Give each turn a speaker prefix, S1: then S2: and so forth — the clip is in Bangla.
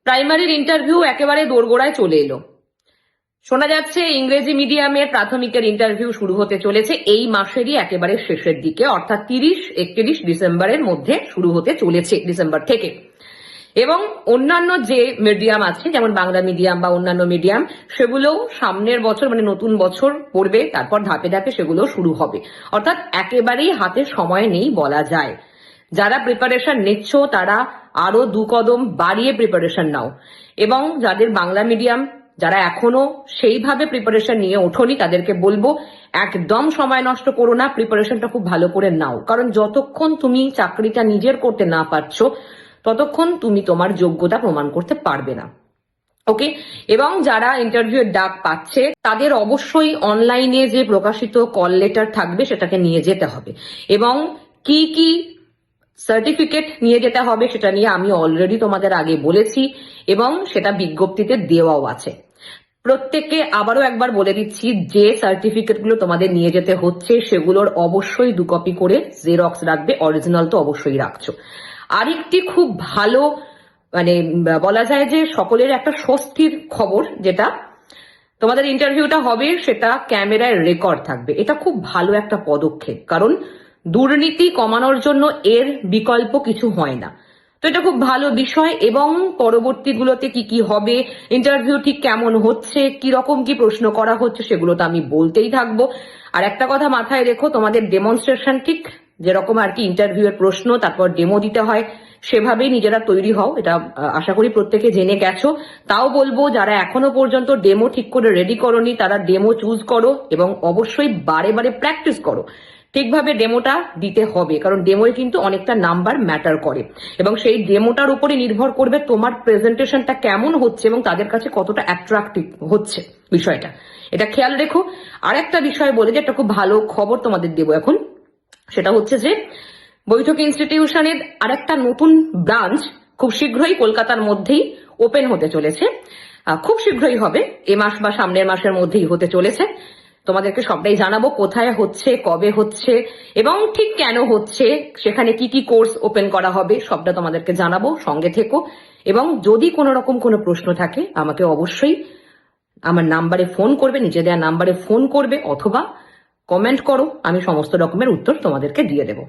S1: প্রাইমারির ইন্টারভিউ একেবারে দোরগোড়ায় চলে এলো। শোনা যাচ্ছে ইংরেজি মিডিয়ামের প্রাথমিকের ইন্টারভিউ শুরু হতে চলেছে এই মাসেরই একেবারে শেষের দিকে, অর্থাৎ 30-31 ডিসেম্বরের মধ্যে শুরু হতে চলেছে, ডিসেম্বর থেকে। এবং অন্যান্য যে মিডিয়াম আছে, যেমন বাংলা মিডিয়াম বা অন্যান্য মিডিয়াম, সেগুলোও সামনের বছর মানে নতুন বছর পড়বে, তারপর ধাপে ধাপে সেগুলো শুরু হবে। অর্থাৎ একেবারেই হাতে সময় নেই বলা যায়। যারা প্রিপারেশন নিচ্ছ তারা আরো 2 কদম বাড়িয়ে প্রিপারেশন নাও, এবং যাদের বাংলা মিডিয়াম, যারা এখনো সেইভাবে প্রিপারেশন নিয়ে ওঠোনি, তাদেরকে বলবো একদম সময় নষ্ট করো না, প্রিপারেশনটা খুব ভালো করে নাও। কারণ যতক্ষণ তুমি চাকরিটা নিজের করতে না পারছো ততক্ষণ তুমি তোমার যোগ্যতা প্রমাণ করতে পারবে না। ওকে, এবং যারা ইন্টারভিউ এর ডাক পাচ্ছে তাদের অবশ্যই অনলাইনে যে প্রকাশিত কল লেটার থাকবে সেটাকে নিয়ে যেতে হবে, এবং কি কি সার্টিফিকেট নিয়ে যেতে হবে সেটা নিয়ে আমি অলরেডি তোমাদের আগে বলেছি, এবং সেটা বিজ্ঞপ্তিতে দেওয়াও আছে। প্রত্যেককে আবারও একবার বলে দিচ্ছি, যে সার্টিফিকেটগুলো তোমাদের নিয়ে যেতে হচ্ছে সেগুলোর অবশ্যই 2 কপি করে জেরক্স রাখবে, অরিজিনাল তো অবশ্যই রাখছো। আরেকটি খুব ভালো মানে বলা যায় যে সকলের একটা স্বস্তির খবর, যেটা তোমাদের ইন্টারভিউটা হবে সেটা ক্যামেরায় রেকর্ড থাকবে। এটা খুব ভালো একটা পদক্ষেপ, কারণ দুর্নীতি কমানোর জন্য এর বিকল্প কিছু হয় না। তো এটা খুব ভালো বিষয়, এবং পরবর্তীগুলোতে কি কি হবে, ইন্টারভিউ ঠিক কেমন হচ্ছে, কি রকম কি প্রশ্ন করা হচ্ছে, সেগুলো তো আমি বলতেই থাকবো। আর একটা কথা মাথায় রেখো, তোমাদের ডেমনস্ট্রেশন ঠিক যেরকম আর কি ইন্টারভিউ এর প্রশ্ন তারপর ডেমো দিতে হয় সেভাবেই নিজেরা তৈরি হও, এটা আশা করি প্রত্যেকে জেনে গেছো। তাও বলবো যারা এখনো পর্যন্ত ডেমো ঠিক করে রেডি করোনি তারা ডেমো চুজ করো, এবং অবশ্যই বারে বারে প্র্যাকটিস করো। ঠিকভাবে ডেমোটা দিতে হবে, কারণ ডেমোয় কিন্তু অনেকটা নাম্বার ম্যাটার করে, এবং সেই ডেমোটার উপরে নির্ভর করবে তোমার প্রেজেন্টেশনটা কেমন হচ্ছে এবং তাদের কাছে কতটা অ্যাট্রাকটিভ হচ্ছে বিষয়টা। এটা খেয়াল রেখো। আর একটা বিষয় বলে যে একটা খুব ভালো খবর তোমাদের দেবো এখন, সেটা হচ্ছে যে বৈঠক ইনস্টিটিউশনের আরেকটা নতুন ব্রাঞ্চ খুব শীঘ্রই কলকাতার মধ্যেই ওপেন হতে চলেছে। খুব শীঘ্রই হবে, এ মাস বা সামনের মাসের মধ্যেই হতে চলেছে। তোমাদেরকে সবটাই জানাবো, কোথায় হচ্ছে, কবে হচ্ছে, এবং ঠিক কেন হচ্ছে, সেখানে কি কি কোর্স ওপেন করা হবে, সবটা তোমাদেরকে জানাবো। সঙ্গে থেকো, এবং যদি কোনো রকম কোনো প্রশ্ন থাকে আমাকে অবশ্যই আমার নাম্বারে ফোন করবে, নিচে দেওয়া নাম্বারে ফোন করবে, অথবা কমেন্ট করো, আমি সমস্ত রকমের উত্তর তোমাদেরকে দিয়ে দেবো।